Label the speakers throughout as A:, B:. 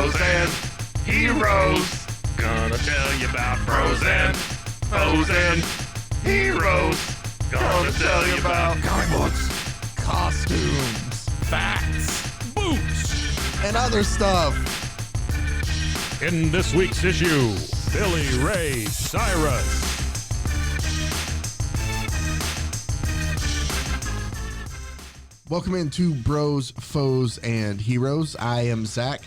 A: Bros and heroes. Gonna tell you about bros and hoes and heroes. Gonna tell you about
B: comic books, costumes,
A: facts, boots,
B: and other stuff.
C: In this week's issue, Billy Ray Cyrus.
B: Welcome into Bros, Foes, and Heroes. I am Zach,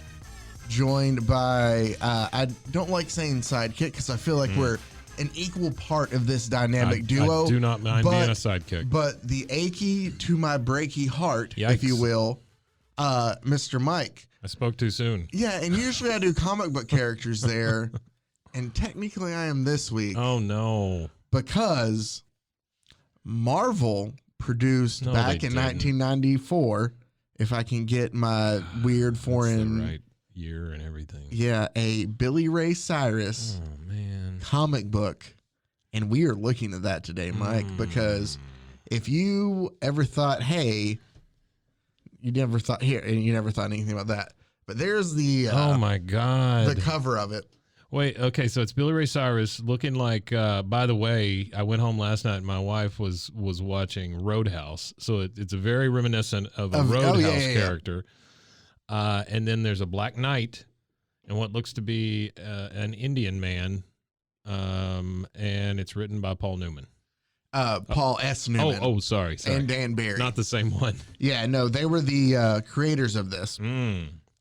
B: joined by, I don't like saying sidekick because I feel like we're an equal part of this dynamic duo.
C: I do not mind being a sidekick.
B: But the achy to my breaky heart,
C: Yikes.
B: if you will, Mr. Mike.
C: I spoke too soon.
B: Yeah, and usually I do comic book characters there, and technically I am this week.
C: Oh, no.
B: Because Marvel produced back in 1994, if I can get my weird foreign...
C: That's the right year and everything.
B: Yeah, a Billy Ray Cyrus comic book. And we are looking at that today, Mike, because if you ever thought, hey, you never thought anything about that. But there's the...
C: oh, my God.
B: The cover of it.
C: Wait, okay, so it's Billy Ray Cyrus looking like, by the way, I went home last night and my wife was watching Roadhouse. So it's a very reminiscent of a Roadhouse character. And then there's a Black Knight and what looks to be an Indian man. And it's written by Paul Newman.
B: Paul S. Newman.
C: Oh, sorry.
B: And Dan Barry.
C: Not the same one.
B: Yeah, no, they were the creators of this.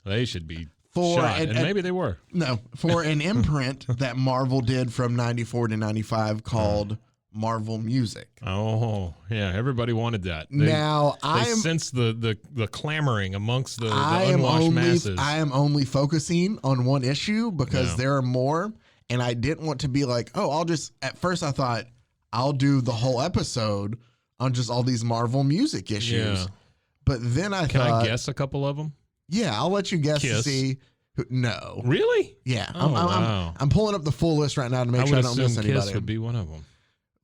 C: They should be shot, and maybe they were.
B: No, for an imprint that Marvel did from 94 to 95 called Marvel Music.
C: Oh, yeah, everybody wanted that. They sense the clamoring amongst the unwashed masses.
B: I am only focusing on one issue because there are more, and I didn't want to be like, at first I thought, I'll do the whole episode on just all these Marvel Music issues.
C: Yeah.
B: But then I thought...
C: Can I guess a couple of them?
B: Yeah, I'll let you guess
C: Kiss.
B: to see. No.
C: Really?
B: Yeah.
C: Oh,
B: I'm pulling up the full list right now to make sure I don't miss anybody.
C: Kiss would be one of them.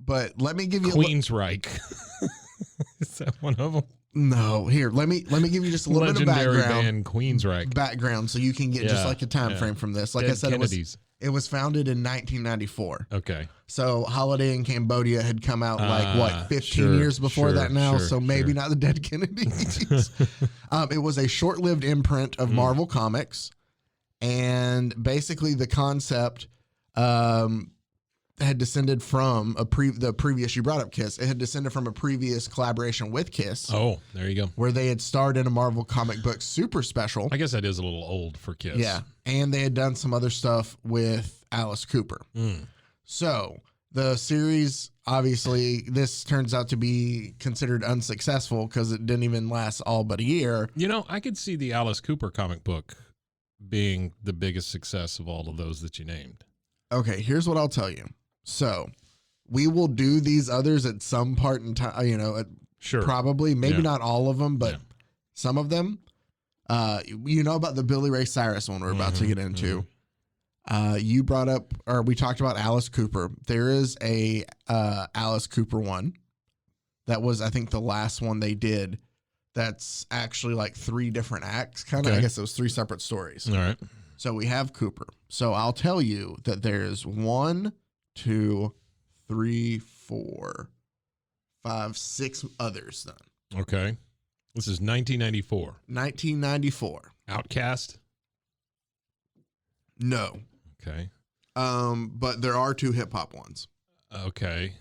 B: But let me give you
C: Queensryche. Is that one of them?
B: No. Here, let me give you just a little bit of background.
C: Legendary band Queensryche.
B: Background so you can get just like a time frame from this. Like I said, it was founded in 1994.
C: Okay.
B: So Holiday in Cambodia had come out 15 years before that now, so maybe not the Dead Kennedys. It was a short-lived imprint of Marvel Comics, and basically the concept had descended from the previous, you brought up Kiss, it had descended from a previous collaboration with Kiss.
C: Oh, there you go.
B: Where they had starred in a Marvel comic book super special.
C: I guess that is a little old for Kiss.
B: Yeah, and they had done some other stuff with Alice Cooper. So the series, obviously, this turns out to be considered unsuccessful because it didn't even last all but a year.
C: You know, I could see the Alice Cooper comic book being the biggest success of all of those that you named.
B: Okay, here's what I'll tell you. So we will do these others at some part in time,
C: Sure.
B: Probably, maybe not all of them, but some of them. You know about the Billy Ray Cyrus one we're about to get into. You brought up, or we talked about Alice Cooper. There is a Alice Cooper one that was, I think, the last one they did. That's actually like 3 different acts, kind of. I guess it was 3 separate stories.
C: All right.
B: So we have Cooper. So I'll tell you that there's 1, 2, 3, 4, 5, 6 others done.
C: Okay. This is 1994.
B: 1994.
C: Outcast?
B: No.
C: Okay.
B: But there are 2 hip hop ones.
C: Okay.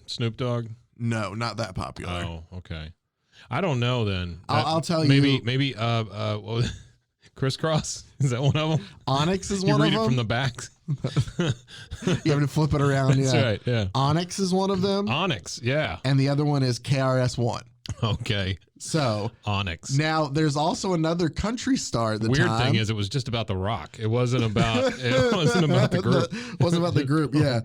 C: Snoop Dogg?
B: No, not that popular.
C: Oh, okay. I don't know then.
B: I'll tell
C: you.
B: Maybe
C: Crisscross? Is that one of them?
B: Onyx is
C: you
B: one of them.
C: You read it from the back.
B: You have to flip it around.
C: That's right, yeah.
B: Onyx is one of them.
C: Onyx, yeah.
B: And the other one is KRS-One.
C: Okay.
B: So
C: Onyx.
B: Now there's also another country star at the
C: Weird
B: time.
C: thing is it was just about The Rock. It wasn't about the group.
B: It wasn't about the group, yeah.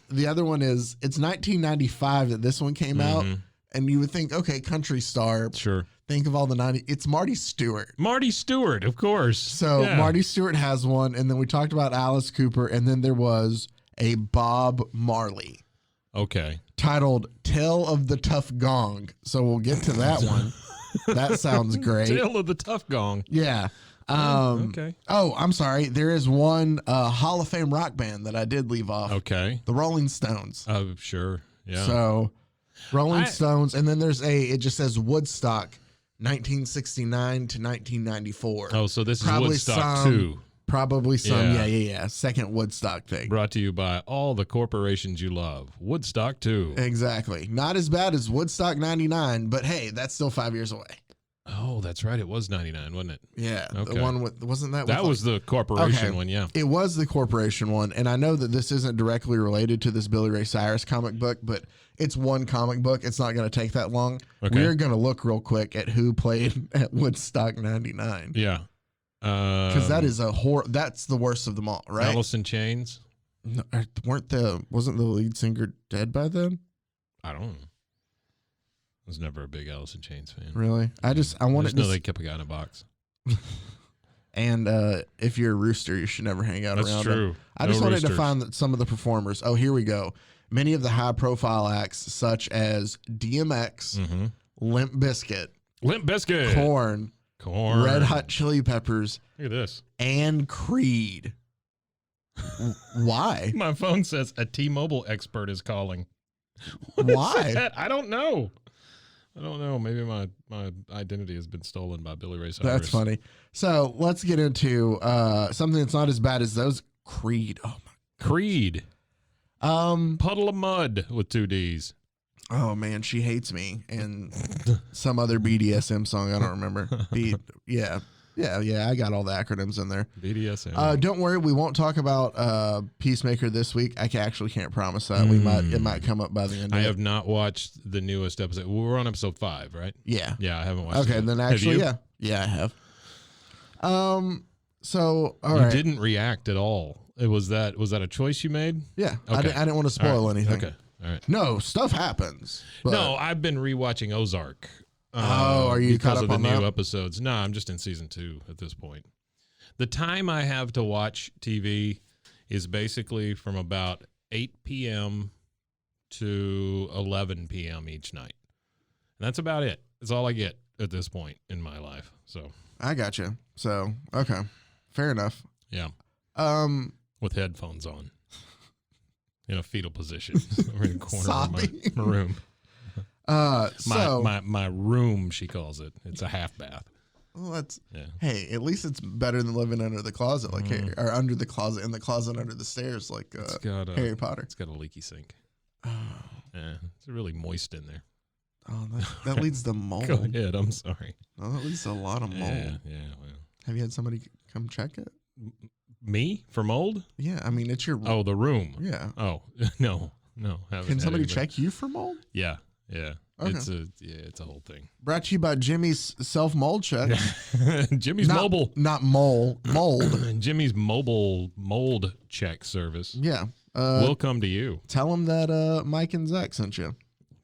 B: The other one is, it's 1995 that this one came out. And you would think, okay, country star.
C: Sure.
B: Think of all the 90s. It's Marty Stewart.
C: Marty Stewart, of course.
B: So Marty Stewart has one. And then we talked about Alice Cooper. And then there was a Bob Marley.
C: Okay.
B: Titled Tale of the Tough Gong. So we'll get to that one. That sounds great.
C: Tale of the Tough Gong.
B: Yeah.
C: Okay.
B: Oh, I'm sorry. There is one Hall of Fame rock band that I did leave off.
C: Okay.
B: The Rolling Stones.
C: Oh, sure. Yeah.
B: So, Rolling Stones, and then there's it just says Woodstock, 1969 to 1994.
C: Oh, so this
B: Probably
C: is Woodstock
B: some-
C: 2.
B: Probably some,
C: Yeah.
B: yeah. Second Woodstock thing.
C: Brought to you by all the corporations you love. Woodstock 2.
B: Exactly. Not as bad as Woodstock 99, but hey, that's still 5 years away.
C: Oh, that's right. It was 99, wasn't it?
B: Yeah.
C: Okay.
B: The one with, wasn't that?
C: That
B: with
C: was the corporation
B: Okay.
C: one, yeah.
B: It was the corporation one, and I know that this isn't directly related to this Billy Ray Cyrus comic book, but it's one comic book. It's not going to take that long.
C: Okay.
B: We're going to look real quick at who played at Woodstock 99.
C: Yeah.
B: Because that is that's the worst of them all, right?
C: Alice in Chains?
B: No, wasn't the lead singer dead by then?
C: I don't know. I was never a big Alice in Chains fan.
B: Really? I
C: just
B: wanted
C: know
B: to.
C: they kept a guy in a box.
B: And if you're a rooster, you should never hang out
C: That's
B: around
C: true.
B: them. I
C: No
B: just wanted to
C: roosters.
B: find that some of the performers. Oh, here we go. Many of the high-profile acts, such as DMX,
C: Mm-hmm.
B: Limp Bizkit,
C: Limp Bizkit.
B: Korn,
C: Corn.
B: Red Hot Chili Peppers,
C: Look at this.
B: and Creed. Why?
C: My phone says a T-Mobile expert is calling. What is
B: Why?
C: that? I don't know. Maybe my identity has been stolen by Billy Ray Cyrus.
B: That's funny. So let's get into something that's not as bad as those. Creed. Oh
C: Creed.
B: my.
C: Puddle of Mud with 2 Ds.
B: Oh man, she hates me, and some other BDSM song I don't remember. Yeah. I got all the acronyms in there.
C: BDSM.
B: Don't worry, we won't talk about Peacemaker this week. I actually can't promise that. It might come up by the end.
C: I
B: of
C: have
B: it.
C: not watched the newest episode. We're on episode 5, right?
B: Yeah.
C: Yeah, I haven't watched it.
B: Okay,
C: yet.
B: then
C: Have
B: actually,
C: you?
B: yeah, I have. So all
C: You
B: right.
C: didn't react at all. Was that a choice you made?
B: Yeah.
C: Okay.
B: I didn't want to
C: All
B: spoil
C: right.
B: anything.
C: Okay. All right.
B: No, stuff happens. But
C: No, I've been rewatching Ozark.
B: Are you
C: because
B: caught
C: of
B: up
C: the
B: on
C: new
B: that?
C: episodes? No, I'm just in season 2 at this point. The time I have to watch TV is basically from about 8 p.m. to 11 p.m. each night. And that's about it. That's all I get at this point in my life. So
B: I got you. So okay, fair enough.
C: yeah,
B: With
C: headphones on, in a fetal position, over in the corner
B: Sobbing.
C: of my room.
B: So
C: My room, she calls it. It's a half bath.
B: well, that's
C: Yeah.
B: hey. At least it's better than living under the closet, like Harry, or under the closet, in the closet under the stairs, like
C: It's got a
B: Harry Potter.
C: It's got a leaky sink.
B: Oh,
C: Yeah, it's really moist in there.
B: that leads to mold.
C: Go ahead. I'm sorry.
B: Oh, that leads to a lot of mold.
C: Yeah. Well,
B: Have you had somebody come check it?
C: me for mold?
B: Yeah, I mean it's your.
C: Oh, the room.
B: Yeah.
C: Oh no. haven't
B: Can
C: had
B: somebody
C: anybody-
B: check you for mold?
C: Yeah.
B: Okay.
C: It's a whole thing.
B: Brought to you by Jimmy's self mold check.
C: Jimmy's mobile.
B: Not mold.
C: Jimmy's mobile mold check service
B: Yeah.
C: will come to you.
B: Tell them that Mike and Zach sent you.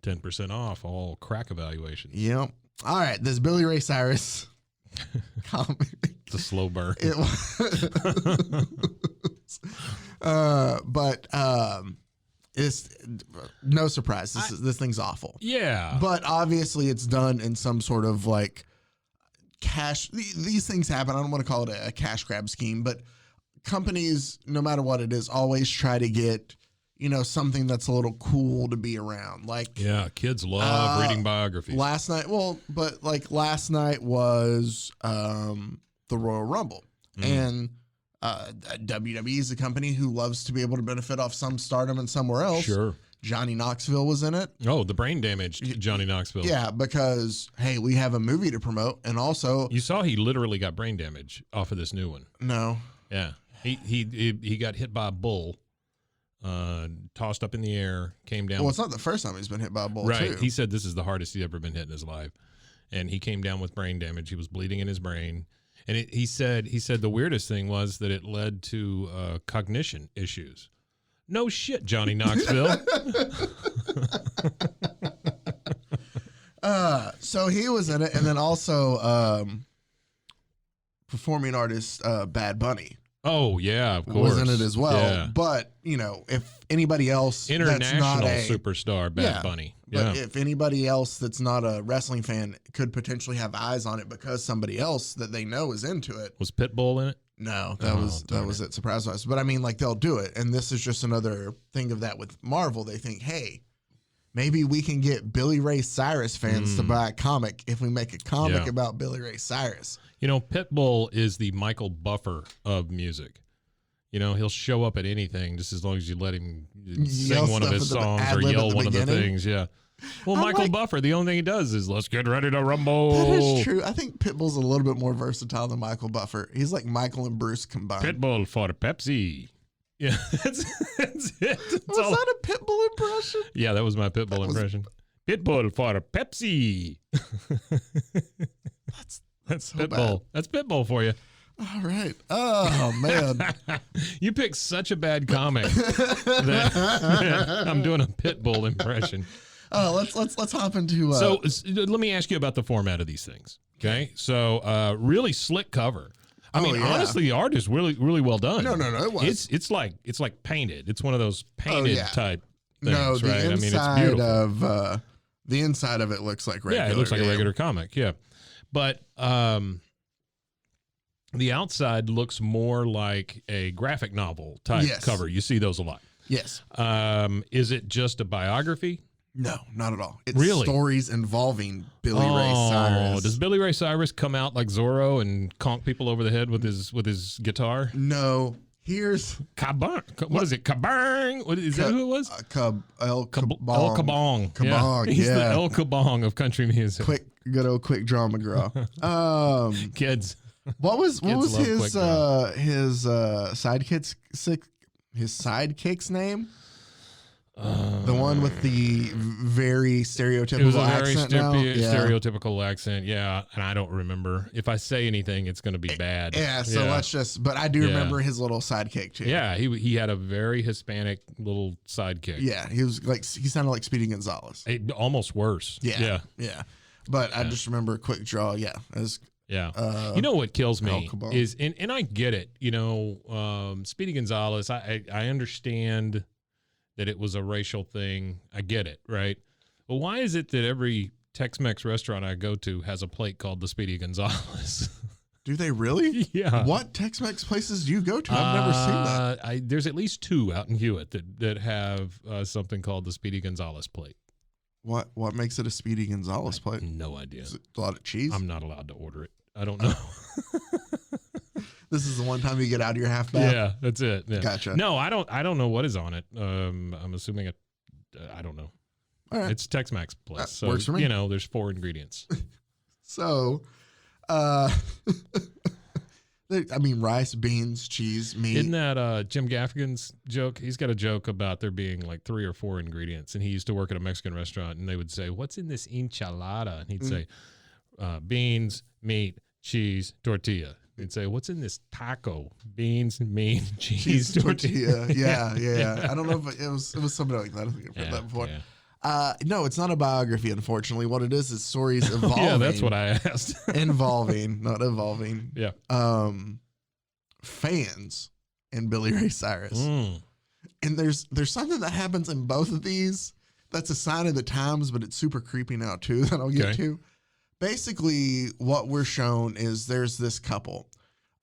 C: 10% off all crack evaluations.
B: Yep. All right. This Billy Ray Cyrus comic.
C: It's a slow burn.
B: It was, but it's no surprise. This thing's awful.
C: Yeah.
B: But obviously, it's done in some sort of like cash. These things happen. I don't want to call it a cash grab scheme, but companies, no matter what it is, always try to get something that's a little cool to be around. Like
C: Yeah, kids love reading biographies.
B: last night. Well, but like last night was the Royal Rumble, and WWE is a company who loves to be able to benefit off some stardom and somewhere else.
C: Sure.
B: Johnny Knoxville was in it.
C: Oh, the brain damaged Johnny Knoxville.
B: Yeah, because hey, we have a movie to promote, and also
C: You saw he literally got brain damage off of this new one.
B: no,
C: Yeah. He got hit by a bull, tossed up in the air, came down.
B: well, it's not the first time he's been hit by a bull.
C: Right.
B: too.
C: He said this is the hardest he's ever been hit in his life. And he came down with brain damage. He was bleeding in his brain. And he said the weirdest thing was that it led to cognition issues. No shit, Johnny Knoxville.
B: So he was in it, and then also performing artist Bad Bunny.
C: Oh yeah, of course.
B: Was in it as well.
C: Yeah.
B: But you know, if anybody else
C: International
B: that's not a
C: superstar, Bad Bunny. Yeah.
B: But if anybody else that's not a wrestling fan could potentially have eyes on it because somebody else that they know is into it.
C: Was Pitbull in it?
B: No, that was it. Surprise us. But I mean, like, they'll do it. And this is just another thing of that with Marvel. They think, hey, maybe we can get Billy Ray Cyrus fans to buy a comic if we make a comic about Billy Ray Cyrus.
C: You know, Pitbull is the Michael Buffer of music. You know, he'll show up at anything just as long as you let him sing one of his songs or yell one of the things. Yeah. Well, Michael Buffer, the only thing he does is let's get ready to rumble.
B: That is true. I think Pitbull's a little bit more versatile than Michael Buffer. He's like Michael and Bruce combined.
C: Pitbull for Pepsi. Yeah, that's it.
B: Was that a Pitbull impression?
C: Yeah, that was my Pitbull impression. Pitbull for Pepsi. That's
B: so
C: Pitbull.
B: bad.
C: That's Pitbull for you.
B: All right. Oh man,
C: you picked such a bad comic that I'm doing a Pitbull impression.
B: Let's hop into.
C: So let me ask you about the format of these things. Okay, so really slick cover. I mean, honestly, the art is really well done.
B: No, it was.
C: It's like painted. It's one of those painted type things,
B: no, the
C: right? I mean, it's
B: inside
C: beautiful.
B: of the inside of it looks like regular.
C: Yeah, it looks like a regular comic. Yeah, but the outside looks more like a graphic novel type cover. You see those a lot.
B: Yes.
C: Is it just a biography?
B: No, not at all. It's
C: really
B: stories involving Billy Ray Cyrus.
C: Does Billy Ray Cyrus come out like Zorro and conk people over the head with his guitar?
B: No. Here's
C: Kabang. What is it? Kabang. What is that? Who it was?
B: El Kabong.
C: El Kabong.
B: Kabong.
C: Yeah. He's the El Kabong of country music.
B: Good old quick draw McGraw.
C: Kids.
B: What was his sidekick's name? The one with the very stereotypical accent.
C: Stereotypical accent. Yeah, and I don't remember. If I say anything, it's going to be bad.
B: Yeah. So let's just. But I do remember his little sidekick too.
C: Yeah, he had a very Hispanic little sidekick.
B: Yeah, he sounded like Speedy Gonzalez.
C: Almost worse.
B: Yeah. But I just remember a quick draw. Yeah.
C: You know what kills me is, and I get it. You know, Speedy Gonzalez. I understand that it was a racial thing. I get it, right? But why is it that every Tex-Mex restaurant I go to has a plate called the Speedy Gonzalez?
B: Do they really?
C: Yeah.
B: What Tex-Mex places do you go to? I've never seen that.
C: There's at least 2 out in Hewitt that have something called the Speedy Gonzalez plate.
B: What makes it a Speedy Gonzalez plate?
C: No idea.
B: Is it a lot of cheese?
C: I'm not allowed to order it. I don't know.
B: This is the one time you get out of your half bath.
C: Yeah, that's it. Yeah.
B: Gotcha.
C: No, I don't know what is on it. I'm assuming I don't know.
B: All right.
C: It's Tex-Mex place. So,
B: works for me.
C: You know, there's 4 ingredients.
B: So, I mean, rice, beans, cheese, meat.
C: Isn't that Jim Gaffigan's joke? He's got a joke about there being like 3 or 4 ingredients, and he used to work at a Mexican restaurant, and they would say, "What's in this enchilada?" And he'd say, "Beans, meat, cheese, tortilla." He'd say, "What's in this taco?" Beans, meat, cheese, tortilla.
B: Yeah. I don't know if it was something like that. I think I've heard that before.
C: Yeah.
B: No, it's not a biography, unfortunately. What it is stories evolving.
C: Yeah, that's what I asked.
B: Involving, not evolving.
C: Yeah.
B: Fans and Billy Ray Cyrus. And there's something that happens in both of these that's a sign of the times, but it's super creepy now too that I'll get to. Basically, what we're shown is there's this couple.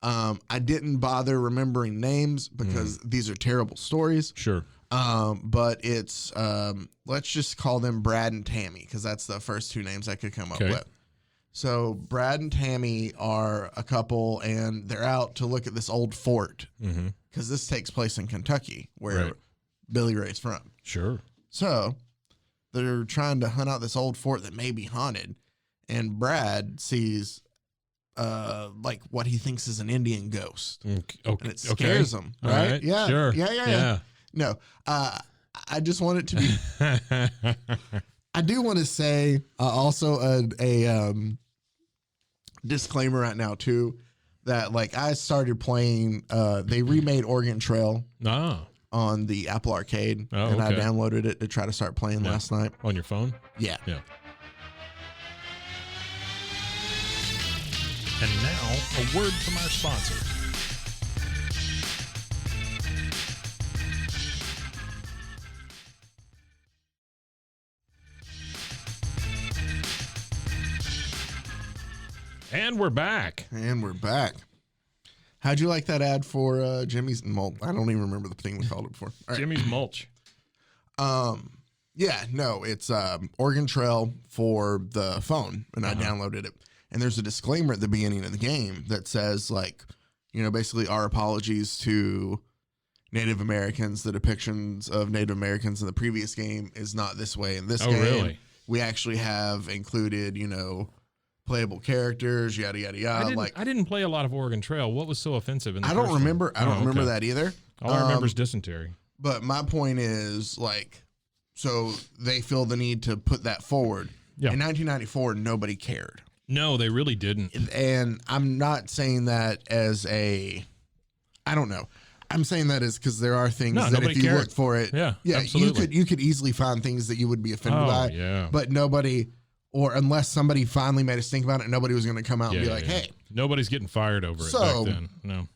B: I didn't bother remembering names because these are terrible stories.
C: Sure.
B: But it's let's just call them Brad and Tammy because that's the first 2 names I could come up with. So Brad and Tammy are a couple, and they're out to look at this old fort because this takes place in Kentucky, where Billy Ray's from.
C: Sure.
B: So they're trying to hunt out this old fort that may be haunted. And Brad sees like what he thinks is an Indian ghost.
C: Okay.
B: And it scares him, right?
C: Right.
B: Yeah.
C: Sure.
B: Yeah. No, I just want it to be. I do want to say also a disclaimer right now too, that like I started playing. They remade Oregon Trail on the Apple Arcade, and I downloaded it to try to start playing last night
C: on your phone.
B: Yeah.
C: And now, a word from our sponsor. And we're back.
B: And we're back. How'd you like that ad for Jimmy's Mulch? I don't even remember the thing we called it before. Right.
C: Jimmy's Mulch.
B: Yeah, no, it's Oregon Trail for the phone, and I downloaded it. And there's a disclaimer at the beginning of the game that says, like, you know, basically our apologies to Native Americans. The depictions of Native Americans in the previous game is not this way in this game.
C: Really?
B: We actually have included, you know, playable characters, yada yada yada.
C: I didn't play a lot of Oregon Trail. What was so offensive in the
B: I don't
C: first
B: remember.
C: one?
B: I don't remember that either.
C: All I remember is dysentery.
B: But my point is, like, so they feel the need to put that forward.
C: Yeah.
B: In 1994, nobody cared.
C: No, they really didn't.
B: And I'm not saying that as I don't know. I'm saying that is because there are things that if you look for it,
C: absolutely.
B: you could easily find things that you would be offended by.
C: Yeah.
B: But nobody, or unless somebody finally made us think about it, nobody was going to come out and be like, hey.
C: Nobody's getting fired over it back then. No.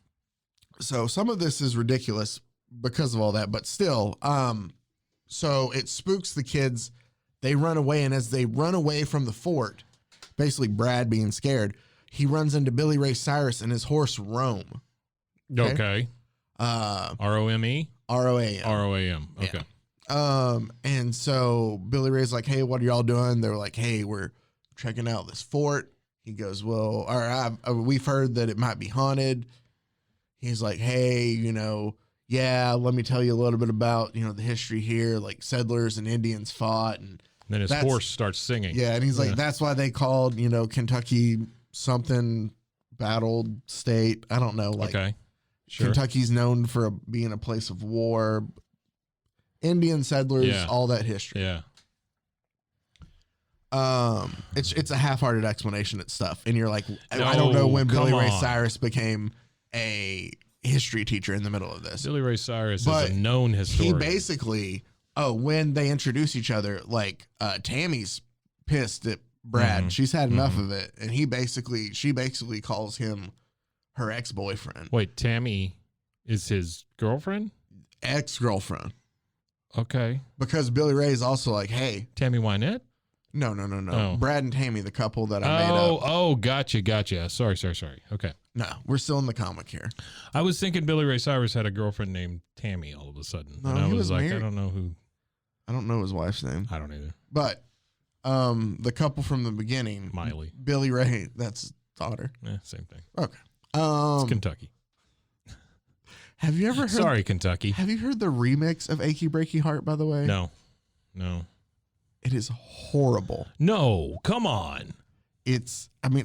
B: So some of this is ridiculous because of all that, but still, so it spooks the kids. They run away, and as they run away from the fort, basically Brad being scared, he runs into Billy Ray Cyrus and his horse Rome.
C: Okay. R-O-M-E?
B: R-O-A-M.
C: R-O-A-M. Okay.
B: Yeah. And so Billy Ray's like, hey, what are y'all doing? They're like, hey, we're checking out this fort. He goes, well, we've heard that it might be haunted. He's like, hey, you know, yeah, let me tell you a little bit about, you know, the history here. Like settlers and Indians fought. And
C: then his horse starts singing.
B: Yeah. And he's like, that's why they called, you know, Kentucky something battled state. I don't know. Like,
C: okay. Sure.
B: Kentucky's known for being a place of war. Indian settlers, all that history.
C: Yeah.
B: It's a half-hearted explanation of stuff, and you're like, I don't know when Billy Ray Cyrus became a history teacher in the middle of this.
C: Billy Ray Cyrus is a known historian.
B: He basically, when they introduce each other, like Tammy's pissed at Brad. Mm-hmm. She's had enough of it, and she basically calls him her ex-boyfriend.
C: Wait, Tammy is his girlfriend?
B: Ex-girlfriend.
C: Okay.
B: Because Billy Ray is also like, hey.
C: Tammy Wynette?
B: No.
C: Oh.
B: Brad and Tammy, the couple that I made up.
C: Oh, gotcha. Sorry. Okay.
B: No, we're still in the comic here.
C: I was thinking Billy Ray Cyrus had a girlfriend named Tammy all of a sudden.
B: No,
C: and I was like,
B: married.
C: I don't know who.
B: I don't know his wife's name.
C: I don't either.
B: But the couple from the beginning.
C: Miley.
B: Billy Ray, that's his daughter.
C: Yeah, same thing.
B: Okay.
C: It's Kentucky.
B: Have you ever heard?
C: Sorry, Kentucky.
B: Have you heard the remix of Achy Breaky Heart, by the way?
C: No.
B: It is horrible.
C: No, come on.
B: I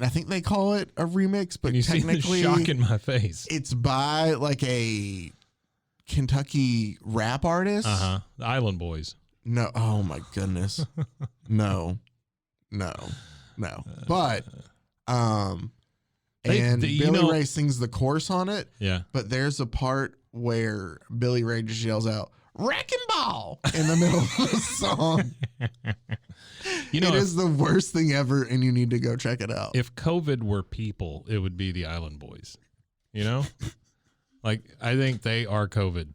B: think they call it a remix, but
C: Can you
B: technically,
C: see the shock in my face.
B: It's by like a Kentucky rap artist.
C: The Island Boys.
B: No. Oh my goodness. No. But, Billy Ray sings the chorus on it.
C: Yeah.
B: But there's a part where Billy Ray just yells out, "Wrecking Ball" in the middle of the song. It is the worst thing ever, and you need to go check it out.
C: If COVID were people, it would be the Island Boys. You know? Like, I think they are COVID.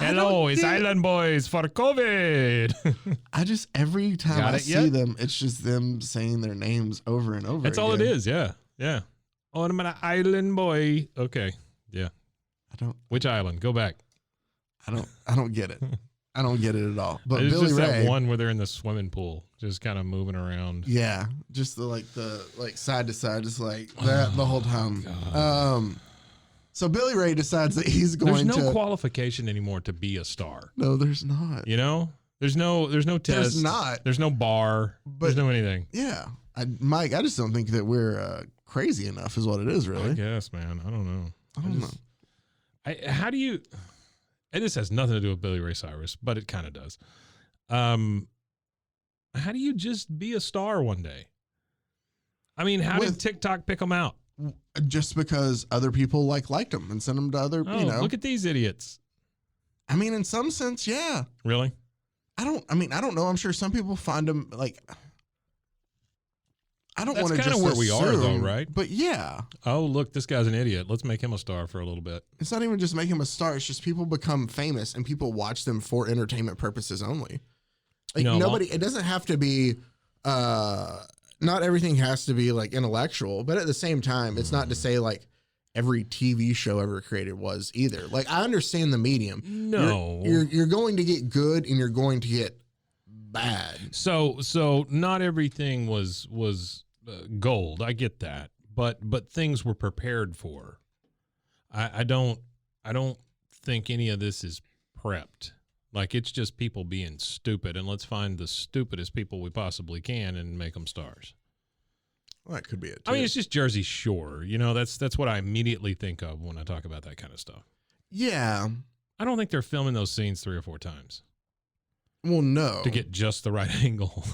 C: Hello, it's Island Boys for COVID.
B: Every time I see them, it's just them saying their names over and over.
C: That's all it is. Yeah. Oh, I'm an island boy. Okay. Yeah. Which island? Go back.
B: I don't get it. I don't get it at all. But
C: There's
B: Billy
C: just
B: Ray,
C: that one where they're in the swimming pool, just kind of moving around.
B: Yeah, just the side to side, just like that the whole time. So Billy Ray decides that he's going to.
C: There's no qualification anymore to be a star.
B: No, there's not.
C: You know, there's no test.
B: There's not.
C: There's no bar. There's no anything.
B: Yeah, Mike, I just don't think that we're crazy enough, is what it is, really.
C: I guess, man. I don't know. How do you? And this has nothing to do with Billy Ray Cyrus, but it kind of does. How do you just be a star one day? I mean, how did TikTok pick them out?
B: Just because other people liked them and sent them to other,
C: look at these idiots.
B: I mean, in some sense, yeah.
C: Really?
B: I don't know. I'm sure some people find them like. I don't want to just
C: That's kind of where we are, though, right?
B: But yeah.
C: Oh, look, this guy's an idiot. Let's make him a star for a little bit.
B: It's not even just make him a star. It's just people become famous and people watch them for entertainment purposes only. Like nobody. It doesn't have to be not everything has to be like intellectual, but at the same time, it's not to say like every TV show ever created was either. Like I understand the medium.
C: No,
B: you're going to get good and you're going to get bad.
C: So not everything was gold. I get that, but things were prepared for. I don't think any of this is prepped. Like it's just people being stupid, and let's find the stupidest people we possibly can and make them stars.
B: Well, that could be it too.
C: I mean, it's just Jersey Shore. You know, that's what I immediately think of when I talk about that kind of stuff.
B: Yeah.
C: I don't think they're filming those scenes 3 or 4 times.
B: Well, no.
C: To get just the right angle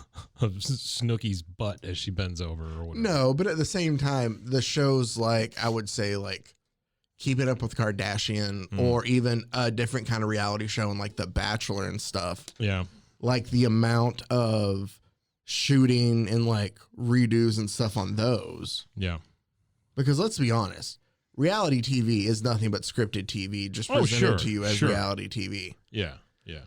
C: of Snooki's butt as she bends over or whatever.
B: No, but at the same time, the shows like, I would say like Keeping Up with Kardashian or even a different kind of reality show and like The Bachelor and stuff.
C: Yeah.
B: Like the amount of shooting and like redos and stuff on those.
C: Yeah.
B: Because let's be honest, reality TV is nothing but scripted TV just presented to you as reality TV.
C: Yeah. Yeah.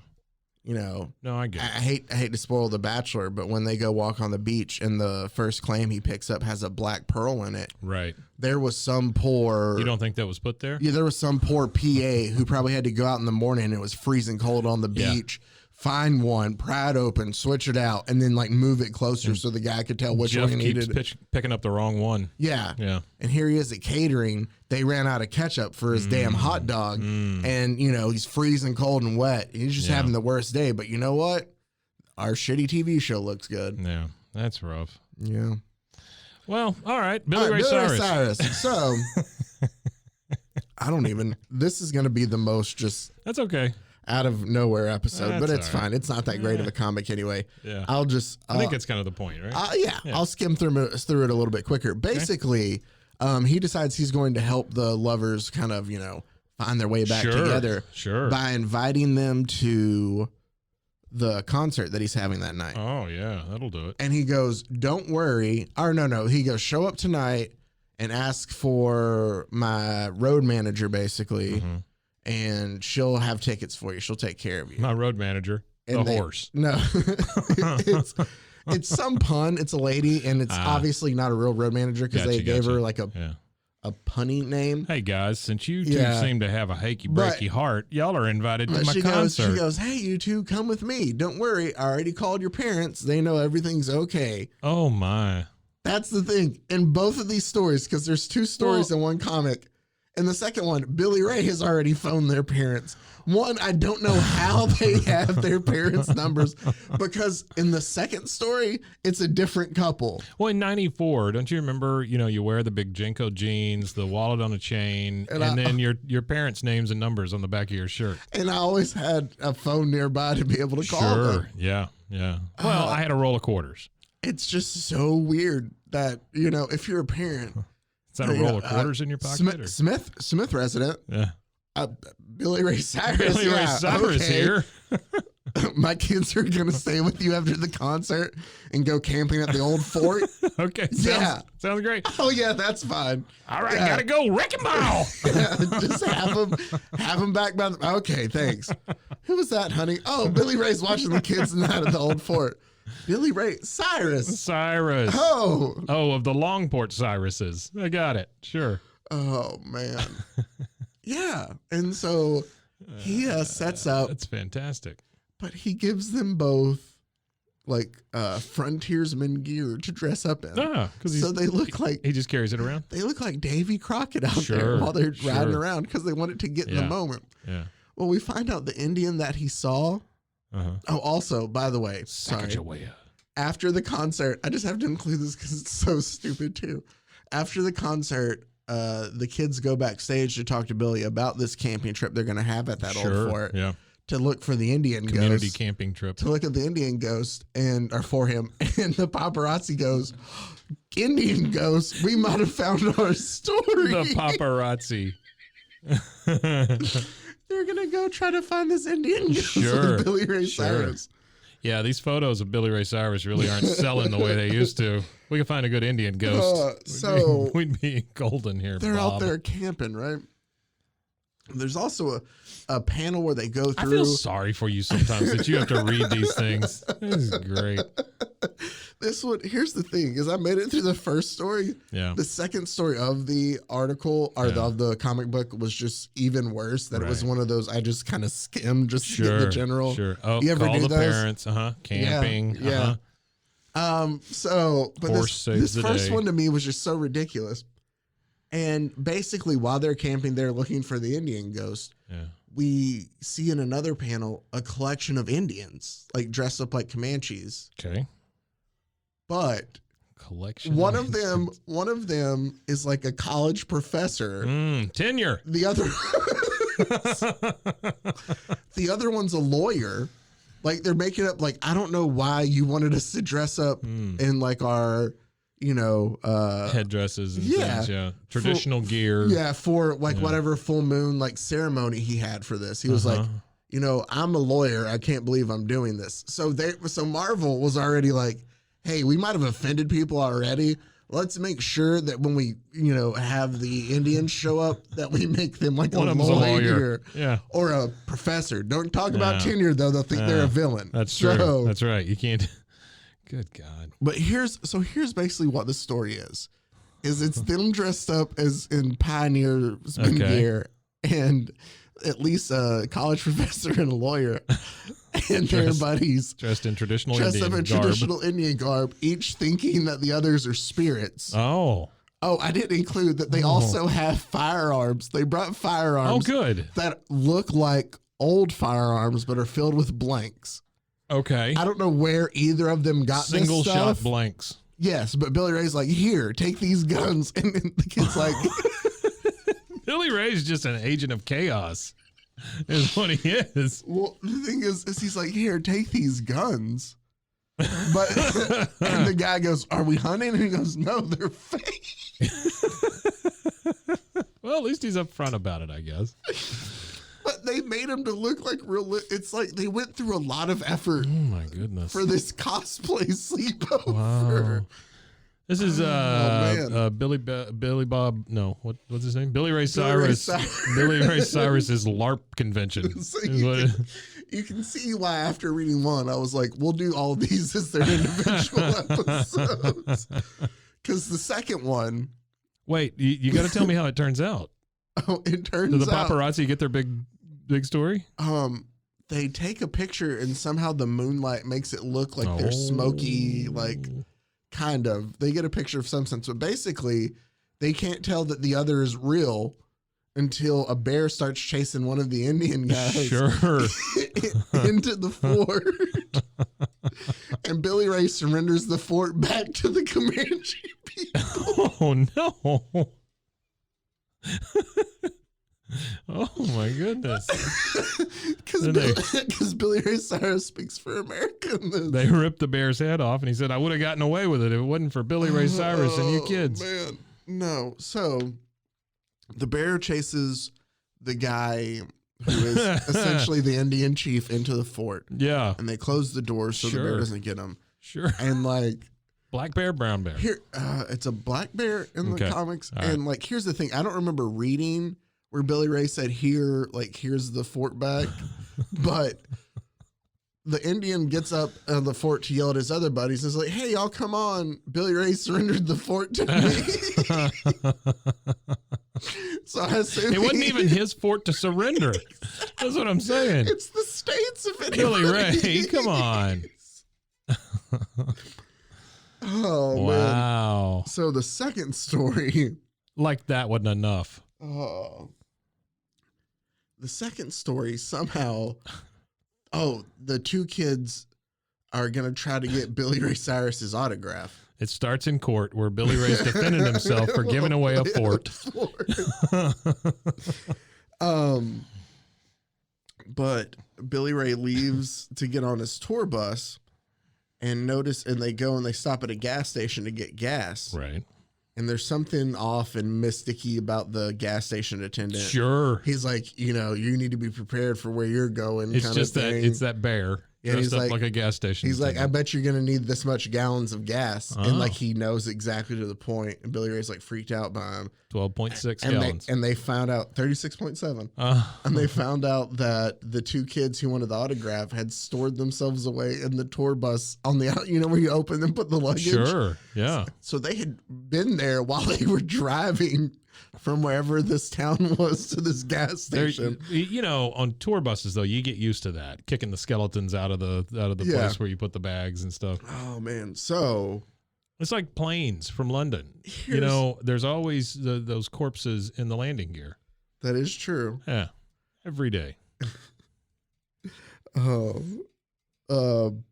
B: You know,
C: no, I get it.
B: I hate to spoil The Bachelor, but when they go walk on the beach and the first clam he picks up has a black pearl in it.
C: Right.
B: There was some poor.
C: You don't think that was put there?
B: Yeah, there was some poor PA who probably had to go out in the morning and it was freezing cold on the beach. Find one, pry it open, switch it out, and then like move it closer so the guy could tell which
C: Jeff
B: one he
C: keeps
B: needed.
C: picking up the wrong one.
B: Yeah.
C: Yeah.
B: And here he is at catering. They ran out of ketchup for his damn hot dog. And, you know, he's freezing cold and wet. He's just having the worst day. But you know what? Our shitty TV show looks good.
C: Yeah. That's rough.
B: Yeah.
C: Well, all right. Billy Ray Cyrus.
B: So, I don't even. This is going to be the most just.
C: That's okay.
B: Out of nowhere episode,
C: That's
B: but it's
C: all right.
B: fine. It's not that great of a comic anyway.
C: Yeah.
B: I'll just.
C: I think it's kind of the point, right?
B: Yeah. I'll skim through it a little bit quicker. Basically, he decides he's going to help the lovers kind of, you know, find their way back together.
C: Sure.
B: By inviting them to the concert that he's having that night.
C: Oh, yeah. That'll do it.
B: And he goes, "Don't worry." Or no. He goes, "Show up tonight and ask for my road manager, basically. And she'll have tickets for you. She'll take care of you."
C: My road manager, the horse.
B: No, it's some pun. It's a lady, and it's obviously not a real road manager because they gave her like a punny name.
C: Hey guys, since you two seem to have a breaky heart, y'all are invited to my
B: concert.
C: concert.
B: She goes, "Hey, you two, come with me. Don't worry. I already called your parents. They know everything's okay."
C: Oh my!
B: That's the thing in both of these stories, because there's 2 stories in one comic. And the second one, Billy Ray has already phoned their parents. One, I don't know how they have their parents' numbers, because in the second story, it's a different couple.
C: Well, in '94, don't you remember? You know, you wear the big Jenko jeans, the wallet on a chain, and then your parents' names and numbers on the back of your shirt.
B: And I always had a phone nearby to be able to call them.
C: Yeah. Well, I had a roll of quarters.
B: It's just so weird that, you know, if you're a parent.
C: Is that a roll of quarters in your pocket?
B: Smith resident.
C: Yeah.
B: Billy Ray Cyrus.
C: Billy Ray Cyrus here.
B: My kids are going to stay with you after the concert and go camping at the old fort.
C: Okay. Sounds great.
B: Oh, yeah, that's fine.
C: All right, gotta go. Wrecking ball.
B: Just have them back by the. Okay, thanks. Who was that, honey? Oh, Billy Ray's watching the kids night at the old fort. Billy Ray Cyrus. Oh,
C: of the Longport Cyruses. I got it. Sure.
B: Oh man. Yeah, and so he sets up.
C: That's fantastic.
B: But he gives them both like frontiersman gear to dress up in.
C: So
B: they look like
C: he just carries it around.
B: They look like Davy Crockett out there while they're riding around because they wanted to get in the moment.
C: Yeah.
B: Well, we find out the Indian that he saw. Oh, also, by the way, sorry. After the concert, I just have to include this because it's so stupid too. After the concert, the kids go backstage to talk to Billy about this camping trip they're going to have at that old fort.
C: Yeah.
B: To look for the Indian
C: community
B: ghost.
C: Camping trip.
B: To look at the Indian ghost or for him. And the paparazzi goes, "Indian ghost, we might have found our story."
C: The paparazzi.
B: They're going to go try to find this Indian ghost with Billy Ray Cyrus.
C: Yeah, these photos of Billy Ray Cyrus really aren't selling the way they used to. We can find a good Indian ghost.
B: So
C: we'd be golden here.
B: They're
C: Bob.
B: out there camping, right? There's also a panel where they go through.
C: I feel sorry for you sometimes that you have to read these things. This is great.
B: This one, here's the thing, is I made it through the first story.
C: Yeah.
B: The second story of the article or of the comic book was just even worse. That it was one of those I just kind of skimmed just to get the general.
C: Sure. Oh,
B: you ever
C: call
B: do
C: the
B: those?
C: parents. Camping.
B: Yeah. So, but this first one to me was just so ridiculous. And basically, while they're camping, they're looking for the Indian ghost.
C: Yeah.
B: We see in another panel a collection of Indians, like dressed up like Comanches.
C: Okay.
B: But
C: collection.
B: One of them is like a college professor.
C: Tenure.
B: The other one's a lawyer. Like they're making up. Like I don't know why you wanted us to dress up in like our,
C: headdresses and things. Yeah, traditional gear.
B: Yeah, for like whatever full moon like ceremony he had for this. He was like, I'm a lawyer. I can't believe I'm doing this. So Marvel was already like, hey, we might have offended people already. Let's make sure that when we, have the Indians show up, that we make them like a lawyer, or a professor. Don't talk about tenure though; they'll think they're a villain.
C: That's true. That's right. You can't. Good God.
B: But here's basically what the story is it's them dressed up as in pioneers gear and at least a college professor and a lawyer and their buddies
C: dressed in traditional
B: Indian garb, each thinking that the others are spirits.
C: Oh,
B: I didn't include that they also have firearms. They brought firearms.
C: Oh, good.
B: That look like old firearms, but are filled with blanks.
C: Okay.
B: I don't know where either of them got this stuff.
C: Shot blanks.
B: Yes, but Billy Ray's like, here, take these guns. And then the kid's like...
C: Billy Ray's just an agent of chaos is what he is.
B: Well, the thing is he's like, here, take these guns. But and the guy goes, are we hunting? And he goes, no, they're fake.
C: Well, at least he's upfront about it, I guess.
B: But they made him to look like real. It's like they went through a lot of effort.
C: Oh my goodness!
B: For this cosplay sleepover.
C: Wow. This is Billy Bob. No, what's his name? Billy Ray Cyrus. Billy Ray Cyrus's LARP convention.
B: So you can see why after reading one, I was like, we'll do all of these as their individual episodes. Because the second one.
C: Wait, you got to tell me how it turns out.
B: Oh, it turns
C: out. Do the paparazzi get their big story?
B: They take a picture and somehow the moonlight makes it look like they're smoky, like kind of. They get a picture of some sense, but basically they can't tell that the other is real until a bear starts chasing one of the Indian guys into the fort. And Billy Ray surrenders the fort back to the Comanche people.
C: Oh no. Oh my goodness.
B: Because Billy Ray Cyrus speaks for America.
C: They ripped the bear's head off and he said, I would have gotten away with it if it wasn't for Billy Ray Cyrus and you kids.
B: Man. No. So the bear chases the guy who is essentially the Indian chief into the fort.
C: Yeah.
B: And they close the door so the bear doesn't get him.
C: Sure.
B: And like
C: black bear, brown bear.
B: Here, it's a black bear in the comics. All and like, here's the thing. I don't remember reading where Billy Ray said here, like, here's the fort back. But the Indian gets up on the fort to yell at his other buddies. And is like, hey, y'all come on. Billy Ray surrendered the fort to me. So I assume
C: it wasn't even his fort to surrender. That's what I'm saying.
B: It's the states of it.
C: Billy Ray, come on.
B: Oh,
C: wow.
B: Man. So the second story.
C: Like that wasn't enough.
B: Oh. The second story somehow. Oh, the two kids are going to try to get Billy Ray Cyrus's autograph.
C: It starts in court where Billy Ray's defending himself for giving away a fort.
B: But Billy Ray leaves to get on his tour bus. And they go and they stop at a gas station to get gas.
C: Right.
B: And there's something off and mysticky about the gas station attendant.
C: Sure.
B: He's like, you need to be prepared for where you're going.
C: It's just that it's that bear.
B: Yeah,
C: Dressed
B: he's
C: up
B: like,
C: like a gas station.
B: he's like, I
C: attendant.
B: bet you're gonna need this much gallons of gas,
C: Oh.
B: and like he knows exactly to the point. And Billy Ray's like freaked out by him,
C: 12.6
B: and
C: gallons.
B: they found out 36.7,
C: Uh,
B: and they found out that the two kids who wanted the autograph had stored themselves away in the tour bus on the out. You know where you open and put the luggage.
C: sure. Yeah.
B: So they had been there while they were driving from wherever this town was to this gas
C: There,
B: station.
C: you know, on tour buses though, you get used to that, kicking the skeletons out of the
B: Yeah.
C: place where you put the bags and stuff.
B: Oh man, so
C: It's like planes from London. You
B: Here's-
C: know, there's always those corpses in the landing gear.
B: that is true.
C: Yeah, every day.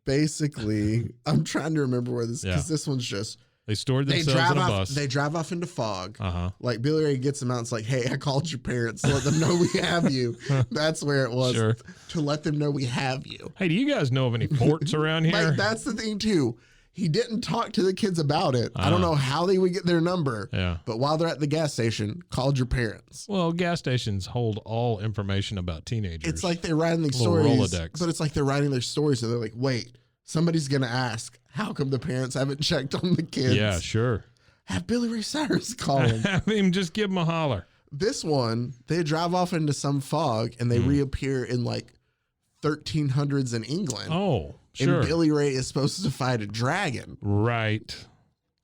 B: Basically, I'm trying to remember where this because
C: Yeah.
B: this one's just
C: They stored
B: they
C: themselves
B: drive
C: in a
B: off.
C: bus.
B: They drive off into fog.
C: Uh-huh.
B: Like Billy Ray gets them out. It's like, hey, I called your parents to let them know we have you. That's where it was
C: Sure.
B: to let them know we have you.
C: Hey, do you guys know of any ports around here?
B: Like that's the thing too. He didn't talk to the kids about it. I don't know how they would get their number.
C: Yeah.
B: But while they're at the gas station, called your parents.
C: Well, gas stations hold all information about teenagers.
B: It's like they're writing these
C: Little
B: stories,
C: Rolodex.
B: but it's like they're writing their stories, and they're like, "Wait, somebody's gonna ask, how come the parents haven't checked on the kids?"
C: yeah, sure.
B: Have Billy Ray Cyrus call him.
C: Have him just give him a holler.
B: This one, they drive off into some fog, and they reappear in like 1300s in England.
C: Oh, sure.
B: And Billy Ray is supposed to fight a dragon.
C: Right.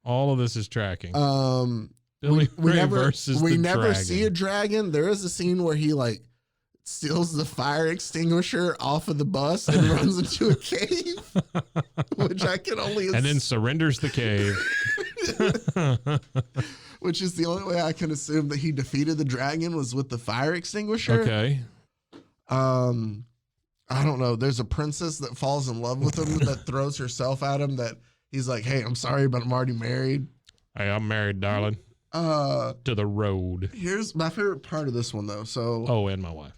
C: All of this is tracking.
B: We
C: Billy Ray
B: never
C: versus
B: we
C: the
B: never
C: dragon.
B: see a dragon. There is a scene where he like steals the fire extinguisher off of the bus and runs into a cave, which I can only
C: and then surrenders the cave.
B: which is the only way I can assume that he defeated the dragon was with the fire extinguisher.
C: Okay.
B: I don't know. There's a princess that falls in love with him that throws herself at him. That he's like, "Hey, I'm sorry, but I'm already married."
C: Hey, I'm married, darling. To the road.
B: Here's my favorite part of this one though. So
C: Oh, and my wife.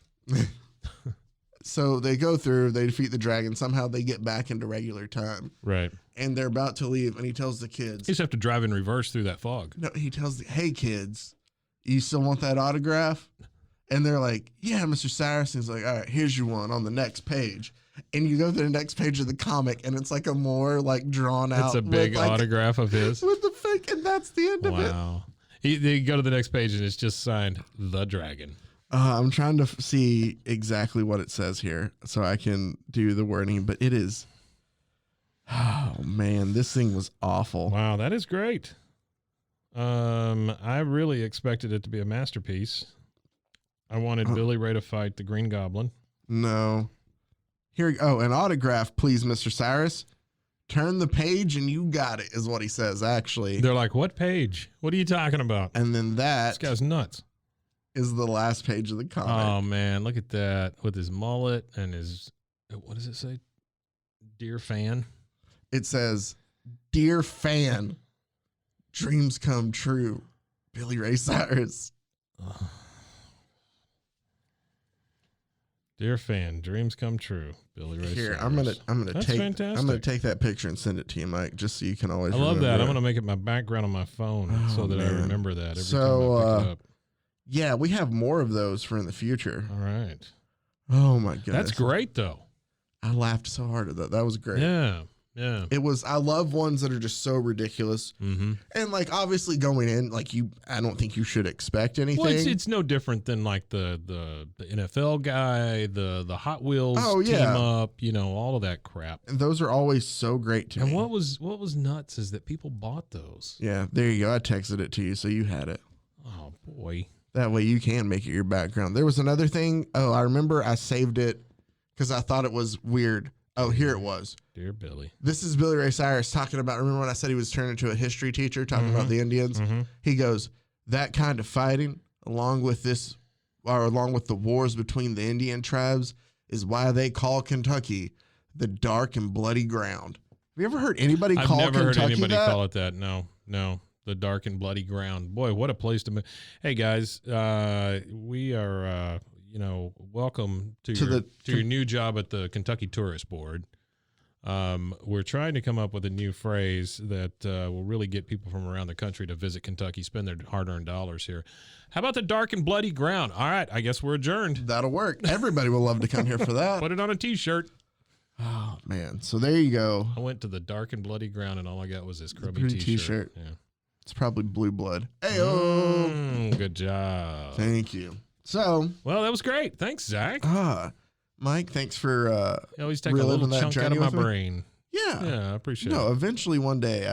B: So they go through, they defeat the dragon. Somehow they get back into regular time,
C: Right.
B: and they're about to leave. And he tells the kids,
C: You just have to drive in reverse through that fog.
B: "No." He tells, "Hey kids, you still want that autograph?" And they're like, "Yeah, Mr. Cyrus." And he's like, "All right, here's your one on the next page." And you go to the next page of the comic, and it's like a more like drawn out.
C: It's a big
B: with, like,
C: autograph of his.
B: with the fake, and that's the end of it.
C: Wow. They go to the next page and it's just signed The Dragon.
B: I'm trying to see exactly what it says here so I can do the wording, but it is. Oh man, this thing was awful.
C: Wow, that is great. I really expected it to be a masterpiece. I wanted Billy Ray to fight the Green Goblin.
B: No. Here, oh, an autograph, please, Mr. Cyrus. Turn the page and you got it, is what he says, actually.
C: They're like, what page? What are you talking about?
B: And then
C: This
B: that
C: guy's nuts.
B: is the last page of the comic.
C: Oh, man. Look at that. With his mullet and his, what does it say? Dear fan.
B: It says, "Dear fan, dreams come true. Billy Ray Cyrus."
C: Dear fan, dreams come true. Billy Ray
B: Here,
C: Cyrus.
B: I'm gonna
C: That's
B: take
C: fantastic.
B: I'm gonna take that picture and send it to you, Mike, just so you can always.
C: I love that.
B: remember
C: I'm
B: it.
C: going to make it my background on my phone
B: Oh,
C: so that I
B: man.
C: remember that every
B: So,
C: time I pick it up.
B: Yeah, we have more of those for in the future.
C: All right.
B: Oh my goodness,
C: That's great, though.
B: I laughed so hard at that. That was great.
C: Yeah. Yeah.
B: It was. I love ones that are just so ridiculous,
C: Mm-hmm.
B: and like obviously going in, like I don't think you should expect anything.
C: Well, it's no different than like the NFL guy, the Hot Wheels team up, you know, all of that crap.
B: And those are always so great to
C: And
B: me.
C: what was nuts is that people bought those.
B: Yeah, there you go. I texted it to you, so you had it.
C: Oh boy.
B: That way you can make it your background. There was another thing. Oh, I remember I saved it because I thought it was weird. Oh, here it was.
C: Dear Billy.
B: This is Billy Ray Cyrus talking about, remember when I said he was turned into a history teacher talking about the Indians?
C: Mm-hmm.
B: He goes, that kind of fighting, along with the wars between the Indian tribes, is why they call Kentucky the dark and bloody ground. Have you ever heard anybody
C: I've
B: call
C: never
B: Kentucky
C: heard anybody
B: that?
C: call it that. No. The dark and bloody ground. Boy, what a place to move. Hey guys, we are welcome to your new job at the Kentucky Tourist Board. We're trying to come up with a new phrase that will really get people from around the country to visit Kentucky, spend their hard-earned dollars here. How about the dark and bloody ground? All right, I guess we're adjourned.
B: That'll work. Everybody will love to come here for that.
C: Put it on a T-shirt.
B: Oh man. So there you go.
C: I went to the dark and bloody ground, and all I got was this crummy
B: pretty
C: t-shirt.
B: t-shirt.
C: Yeah.
B: It's probably blue blood. Hey-o.
C: Good job.
B: Thank you. So,
C: Well, that was great. Thanks, Zach.
B: Mike, thanks for
C: You always take a
B: reliving
C: little
B: that
C: chunk out
B: journey
C: of my
B: with me.
C: brain.
B: Yeah.
C: I appreciate
B: No,
C: it.
B: eventually one day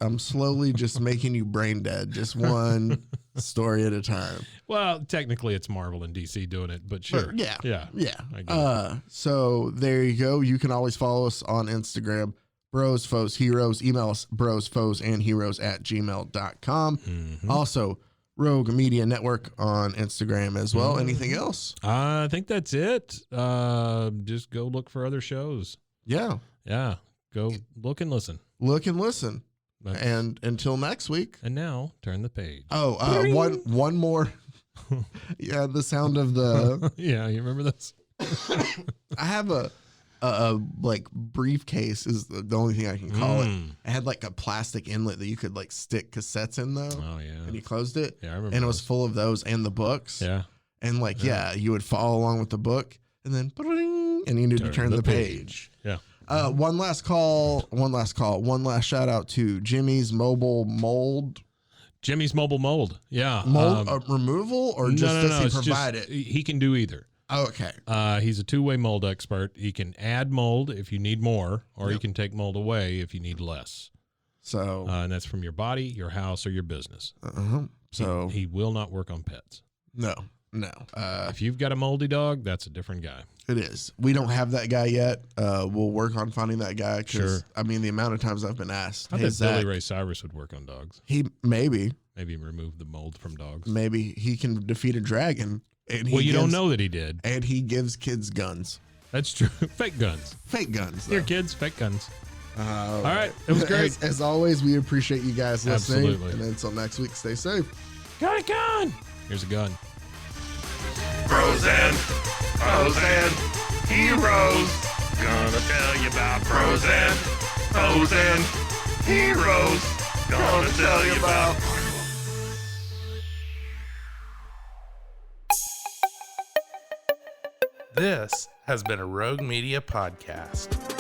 B: I'm slowly just making you brain dead, just one story at a time.
C: Well, technically it's Marvel and DC doing it, but sure.
B: But yeah.
C: Yeah. I get it.
B: So there you go. You can always follow us on Instagram, Bros, Foes, Heroes. Email us, bros, foes, and heroes @gmail.com.
C: Mhm.
B: Also, Rogue Media Network on Instagram as well. Anything else?
C: I think that's it. Just go look for other shows.
B: Yeah.
C: Yeah. Go look and listen.
B: Look and listen.
C: That's-
B: And until next week.
C: And now turn the page.
B: Oh, one more. Yeah, the sound of the.
C: Yeah, you remember this?
B: I have a like briefcase is the only thing I can call it. It had like a plastic inlet that you could like stick cassettes in though.
C: Oh yeah.
B: And you closed it.
C: Yeah, I remember.
B: And it was
C: those.
B: full of those and the books.
C: Yeah.
B: And like you would follow along with the book and then and you need to turn the page.
C: Yeah.
B: One last shout out to Jimmy's Mobile Mold.
C: Jimmy's Mobile Mold. Yeah.
B: Mold removal or just does he provide it?
C: He can do either.
B: Oh, okay.
C: He's a two-way mold expert. He can add mold if you need more, or he can take mold away if you need less.
B: So
C: and that's from your body, your house, or your business.
B: So
C: he will not work on pets.
B: No.
C: If you've got a moldy dog, that's a different guy.
B: It is. We don't have that guy yet. We'll work on finding that guy.
C: Sure.
B: I mean, the amount of times I've been asked.
C: I
B: Hey,
C: bet
B: Zach,
C: Billy Ray Cyrus would work on dogs.
B: he maybe
C: Remove the mold from dogs.
B: he can defeat a dragon. And
C: Well, you don't know that he did.
B: And he gives kids guns.
C: That's true. Fake guns.
B: Fake guns.
C: Here,
B: Though.
C: kids, fake guns.
B: All
C: right. It was great.
B: As always, we appreciate you guys listening.
C: Absolutely.
B: And until next week, stay safe.
C: Got a gun. Here's a gun.
A: Bros and heroes. Gonna tell you about bros and heroes. Gonna tell you about.
D: This has been a Rogue Media podcast.